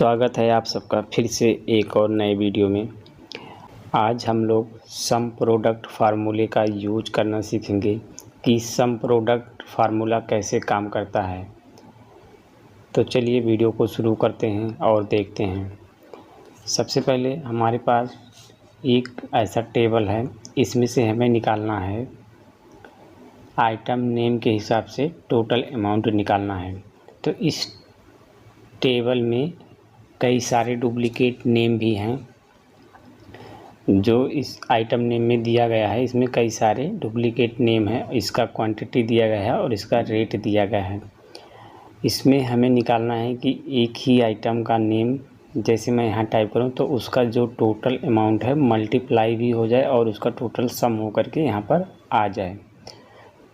स्वागत है आप सबका फिर से एक और नए वीडियो में। आज हम लोग सम प्रोडक्ट फार्मूले का यूज करना सीखेंगे कि सम प्रोडक्ट फार्मूला कैसे काम करता है। तो चलिए वीडियो को शुरू करते हैं और देखते हैं। सबसे पहले हमारे पास एक ऐसा टेबल है, इसमें से हमें निकालना है आइटम नेम के हिसाब से टोटल अमाउंट निकालना है। तो इस टेबल में कई सारे डुप्लीकेट नेम भी हैं जो इस आइटम नेम में दिया गया है। इसमें कई सारे डुप्लीकेट नेम है, इसका क्वांटिटी दिया गया है और इसका रेट दिया गया है। इसमें हमें निकालना है कि एक ही आइटम का नेम जैसे मैं यहाँ टाइप करूँ तो उसका जो टोटल अमाउंट है मल्टीप्लाई भी हो जाए और उसका टोटल सम हो करके यहाँ पर आ जाए।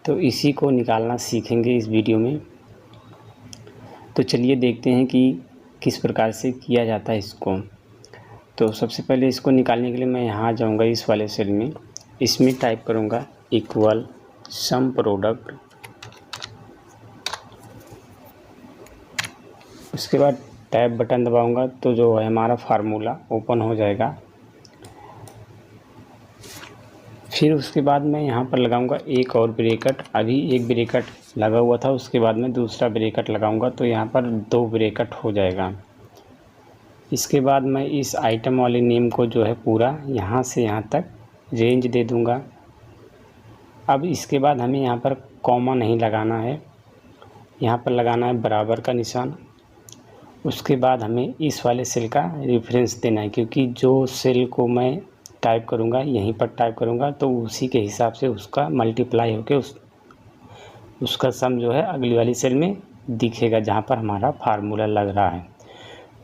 तो इसी को निकालना सीखेंगे इस वीडियो में। तो चलिए देखते हैं कि किस प्रकार से किया जाता है इसको। तो सबसे पहले इसको निकालने के लिए मैं यहाँ जाऊँगा इस वाले सेल में, इसमें टाइप करूँगा इक्वल सम प्रोडक्ट। उसके बाद टैब बटन दबाऊँगा तो जो है हमारा फार्मूला ओपन हो जाएगा। फिर उसके बाद मैं यहाँ पर लगाऊंगा एक और ब्रैकेट। अभी एक ब्रैकेट लगा हुआ था, उसके बाद मैं दूसरा ब्रैकेट लगाऊंगा तो यहाँ पर दो ब्रैकेट हो जाएगा। इसके बाद मैं इस आइटम वाले नेम को जो है पूरा यहाँ से यहाँ तक रेंज दे दूँगा। अब इसके बाद हमें यहाँ पर कॉमा नहीं लगाना है, यहाँ पर लगाना है बराबर का निशान। उसके बाद हमें इस वाले सेल का रेफरेंस देना है, क्योंकि जो सेल को मैं टाइप करूँगा यहीं पर टाइप करूँगा तो उसी के हिसाब से उसका मल्टीप्लाई होकर उसका सम जो है अगली वाली सेल में दिखेगा जहाँ पर हमारा फार्मूला लग रहा है।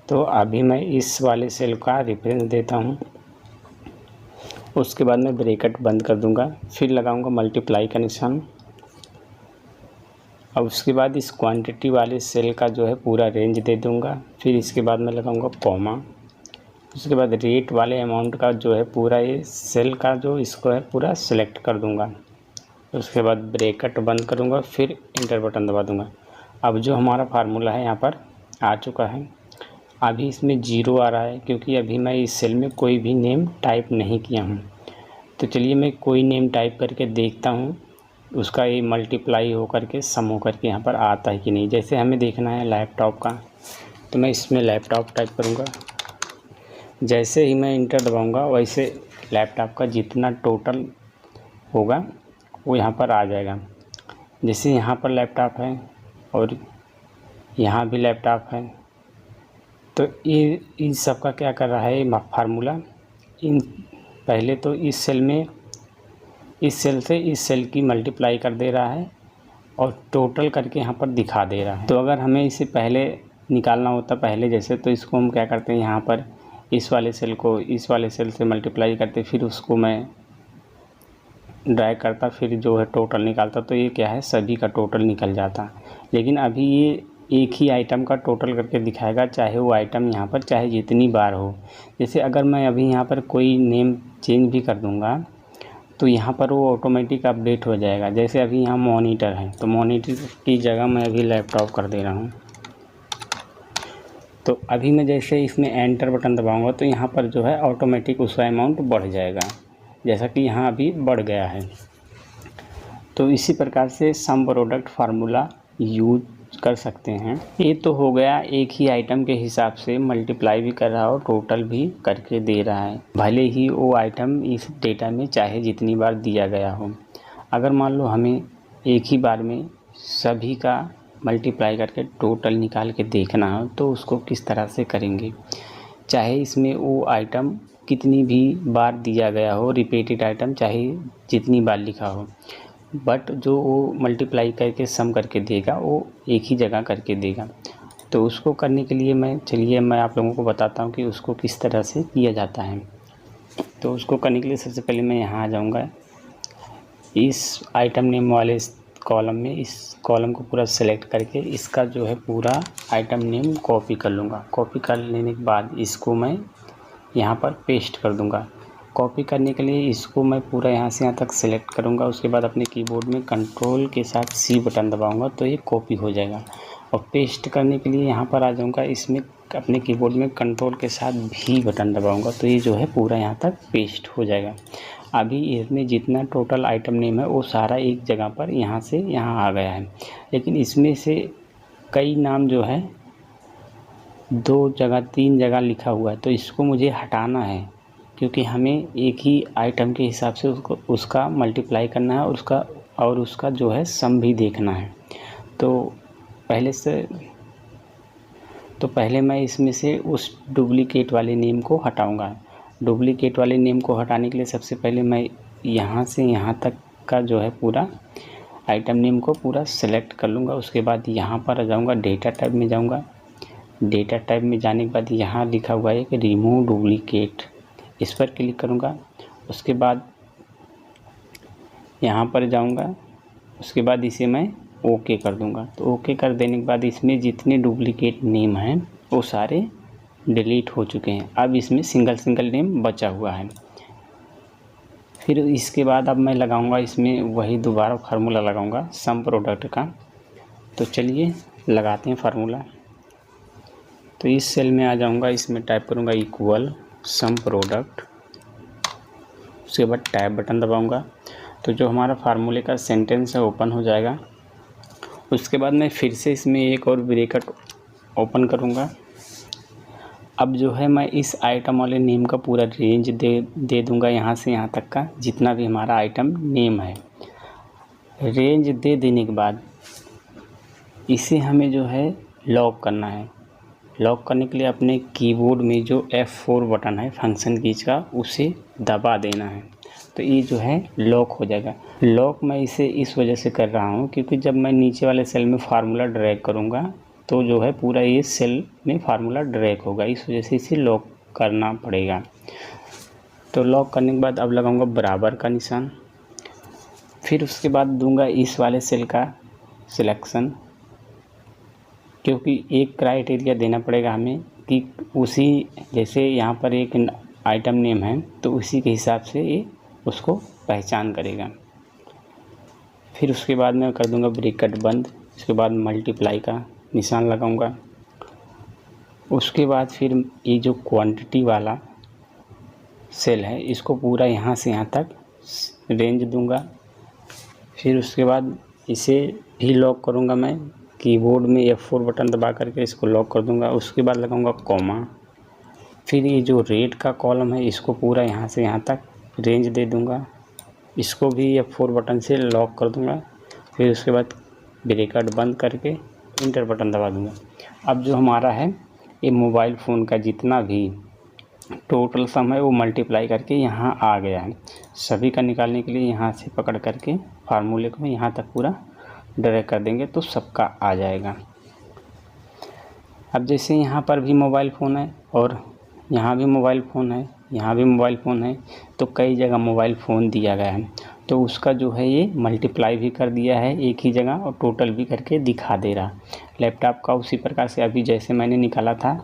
तो अभी मैं इस वाले सेल का रेफरेंस देता हूँ। उसके बाद मैं ब्रैकेट बंद कर दूँगा, फिर लगाऊँगा मल्टीप्लाई का निशान। अब उसके बाद इस क्वांटिटी वाले सेल का जो है पूरा रेंज दे दूँगा। फिर इसके बाद मैं लगाऊँगा कॉमा। उसके बाद रेट वाले अमाउंट का जो है पूरा ये सेल का जो इसको है पूरा सेलेक्ट कर दूंगा। उसके बाद ब्रैकेट बंद करूंगा, फिर इंटर बटन दबा दूंगा। अब जो हमारा फार्मूला है यहाँ पर आ चुका है। अभी इसमें ज़ीरो आ रहा है क्योंकि अभी मैं इस सेल में कोई भी नेम टाइप नहीं किया हूँ। तो चलिए मैं कोई नेम टाइप करके देखता हूँ उसका ये मल्टीप्लाई हो करके सम हो करके यहाँ पर आता है कि नहीं। जैसे हमें देखना है लैपटॉप का, तो मैं इसमें लैपटॉप टाइप करूँगा। जैसे ही मैं इंटर दबाऊंगा वैसे लैपटॉप का जितना टोटल होगा वो यहाँ पर आ जाएगा। जैसे यहाँ पर लैपटॉप है और यहाँ भी लैपटॉप है, तो ये इन सब का क्या कर रहा है फार्मूला, इन पहले तो इस सेल में इस सेल से इस सेल की मल्टीप्लाई कर दे रहा है और टोटल करके यहाँ पर दिखा दे रहा है। तो अगर हमें इसे पहले निकालना होता पहले जैसे, तो इसको हम क्या करते हैं, यहाँ पर इस वाले सेल को इस वाले सेल से मल्टीप्लाई करते, फिर उसको मैं ड्रैग करता, फिर जो है टोटल निकालता, तो ये क्या है सभी का टोटल निकल जाता। लेकिन अभी ये एक ही आइटम का टोटल करके दिखाएगा, चाहे वो आइटम यहाँ पर चाहे जितनी बार हो। जैसे अगर मैं अभी यहाँ पर कोई नेम चेंज भी कर दूँगा तो यहाँ पर वो ऑटोमेटिक अपडेट हो जाएगा। जैसे अभी यहाँ मॉनिटर है तो मॉनिटर की जगह मैं अभी लैपटॉप कर दे रहा हूँ। तो अभी मैं जैसे इसमें एंटर बटन दबाऊंगा तो यहाँ पर जो है ऑटोमेटिक उसका अमाउंट बढ़ जाएगा, जैसा कि यहाँ अभी बढ़ गया है। तो इसी प्रकार से सम प्रोडक्ट फार्मूला यूज कर सकते हैं। ये तो हो गया एक ही आइटम के हिसाब से मल्टीप्लाई भी कर रहा हो, टोटल भी करके दे रहा है, भले ही वो आइटम इस डेटा में चाहे जितनी बार दिया गया हो। अगर मान लो हमें एक ही बार में सभी का मल्टीप्लाई करके टोटल निकाल के देखना हो तो उसको किस तरह से करेंगे। चाहे इसमें वो आइटम कितनी भी बार दिया गया हो, रिपीटेड आइटम चाहे जितनी बार लिखा हो, बट जो वो मल्टीप्लाई करके सम करके देगा वो एक ही जगह करके देगा। तो उसको करने के लिए चलिए मैं आप लोगों को बताता हूँ कि उसको किस तरह से किया जाता है। तो उसको करने के लिए सबसे पहले मैं यहाँ आ जाऊँगा, इस आइटम नेम वाले कॉलम में इस कॉलम को पूरा सेलेक्ट करके इसका जो है पूरा आइटम नेम कॉपी कर लूँगा। कॉपी कर लेने के बाद इसको मैं यहाँ पर पेस्ट कर दूँगा। कॉपी करने के लिए इसको मैं पूरा यहाँ से यहाँ तक सेलेक्ट करूँगा। उसके बाद अपने कीबोर्ड में कंट्रोल के साथ सी बटन दबाऊँगा तो ये कॉपी हो जाएगा। और पेस्ट करने के लिए यहाँ पर आ जाऊँगा, इसमें अपने कीबोर्ड में कंट्रोल के साथ भी बटन दबाऊँगा तो ये जो है पूरा यहाँ तक पेस्ट हो जाएगा। अभी इसमें जितना टोटल आइटम नेम है वो सारा एक जगह पर यहाँ से यहाँ आ गया है, लेकिन इसमें से कई नाम जो है 2 जगह 3 जगह लिखा हुआ है, तो इसको मुझे हटाना है क्योंकि हमें एक ही आइटम के हिसाब से उसका मल्टीप्लाई करना है और उसका जो है सम भी देखना है। तो पहले मैं इसमें से उस डुप्लीकेट वाले नेम को हटाऊंगा। डुप्लीकेट वाले नेम को हटाने के लिए सबसे पहले मैं यहाँ से यहाँ तक का जो है पूरा आइटम नेम को पूरा सेलेक्ट कर लूँगा। उसके बाद यहाँ पर आ जाऊँगा, डेटा टाइप में जाऊँगा। डेटा टाइप में जाने के बाद यहाँ लिखा हुआ है कि रिमूव डुप्लीकेट, इस पर क्लिक करूँगा। उसके बाद यहाँ पर जाऊँगा, उसके बाद इसे मैं ओके कर दूँगा। तो ओके कर देने के बाद इसमें जितने डुप्लीकेट नेम हैं वो सारे डिलीट हो चुके हैं। अब इसमें सिंगल नेम बचा हुआ है। फिर इसके बाद अब मैं लगाऊंगा इसमें वही दोबारा फार्मूला लगाऊंगा सम प्रोडक्ट का। तो चलिए लगाते हैं फार्मूला। तो इस सेल में आ जाऊंगा, इसमें टाइप करूंगा इक्वल सम प्रोडक्ट, उसके बाद टैब बटन दबाऊंगा तो जो हमारा फार्मूले का सेंटेंस है ओपन हो जाएगा। उसके बाद मैं फिर से इसमें एक और ब्रैकेट ओपन करूंगा। अब जो है मैं इस आइटम वाले नेम का पूरा रेंज दे दूंगा, यहाँ से यहाँ तक का जितना भी हमारा आइटम नेम है। रेंज दे देने के बाद इसे हमें जो है लॉक करना है। लॉक करने के लिए अपने कीबोर्ड में जो F4 बटन है फंक्शन कीज का, उसे दबा देना है तो ये जो है लॉक हो जाएगा। लॉक मैं इसे इस वजह से कर रहा हूँ क्योंकि जब मैं नीचे वाले सेल में फार्मूला ड्रैग करूँगा तो जो है पूरा ये सेल में फार्मूला ड्रैग होगा, इस वजह से इसे लॉक करना पड़ेगा। तो लॉक करने के बाद अब लगाऊंगा बराबर का निशान। फिर उसके बाद दूंगा इस वाले सेल का सिलेक्शन, क्योंकि एक क्राइटेरिया देना पड़ेगा हमें कि उसी जैसे यहाँ पर एक आइटम नेम है तो उसी के हिसाब से ये उसको पहचान करेगा। फिर उसके बाद मैं कर दूंगा ब्रैकेट बंद। उसके बाद मल्टीप्लाई का निशान लगाऊंगा। उसके बाद फिर ये जो क्वांटिटी वाला सेल है इसको पूरा यहाँ से यहाँ तक रेंज दूंगा। फिर उसके बाद इसे भी लॉक करूंगा, मैं कीबोर्ड में F4 बटन दबा करके इसको लॉक कर दूंगा। उसके बाद लगाऊंगा कॉमा। फिर ये जो रेट का कॉलम है इसको पूरा यहाँ से यहाँ तक रेंज दे दूंगा, इसको भी F4 बटन से लॉक कर दूंगा। फिर उसके बाद ब्रैकेट बंद करके इंटर बटन दबा दूंगा। अब जो हमारा है ये मोबाइल फ़ोन का जितना भी टोटल सम है वो मल्टीप्लाई करके यहाँ आ गया है। सभी का निकालने के लिए यहाँ से पकड़ करके फार्मूले को यहाँ तक पूरा ड्रैग कर देंगे तो सबका आ जाएगा। अब जैसे यहाँ पर भी मोबाइल फ़ोन है और यहाँ भी मोबाइल फ़ोन है, यहाँ भी मोबाइल फ़ोन है, तो कई जगह मोबाइल फ़ोन दिया गया है तो उसका जो है ये मल्टीप्लाई भी कर दिया है एक ही जगह और टोटल भी करके दिखा दे रहा। लैपटॉप का उसी प्रकार से अभी जैसे मैंने निकाला था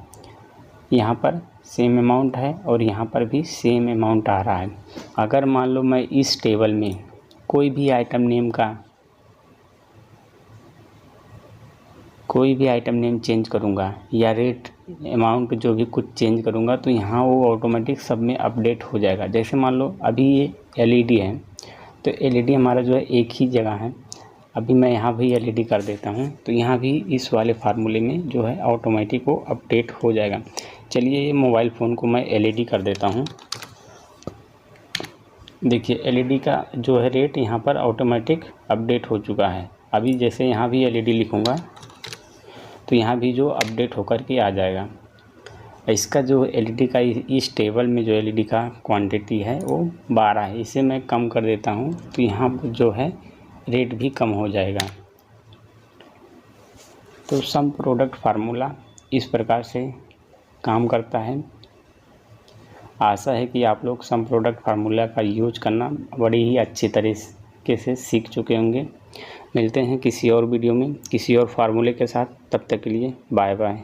यहाँ पर सेम अमाउंट है और यहाँ पर भी सेम अमाउंट आ रहा है। अगर मान लो मैं इस टेबल में कोई भी आइटम नेम चेंज करूँगा या रेट अमाउंट जो भी कुछ चेंज करूँगा तो यहाँ वो ऑटोमेटिक सब में अपडेट हो जाएगा। जैसे मान लो अभी ये LED है तो LED हमारा जो है एक ही जगह है। अभी मैं यहाँ भी LED कर देता हूँ तो यहाँ भी इस वाले फार्मूले में जो है ऑटोमेटिक वो अपडेट हो जाएगा। चलिए ये मोबाइल फ़ोन को मैं LED कर देता हूँ। देखिए LED का जो है रेट यहाँ पर ऑटोमेटिक अपडेट हो चुका है। अभी जैसे यहाँ भी LED लिखूँगा तो यहाँ भी जो अपडेट होकर के आ जाएगा। इसका जो LED का इस टेबल में जो LED का क्वांटिटी है वो 12 है, इसे मैं कम कर देता हूँ तो यहाँ पर जो है रेट भी कम हो जाएगा। तो सम प्रोडक्ट फार्मूला इस प्रकार से काम करता है। आशा है कि आप लोग सम प्रोडक्ट फार्मूला का यूज करना बड़ी ही अच्छी तरीके से सीख चुके होंगे। मिलते हैं किसी और वीडियो में किसी और फार्मूले के साथ, तब तक के लिए बाय बाय।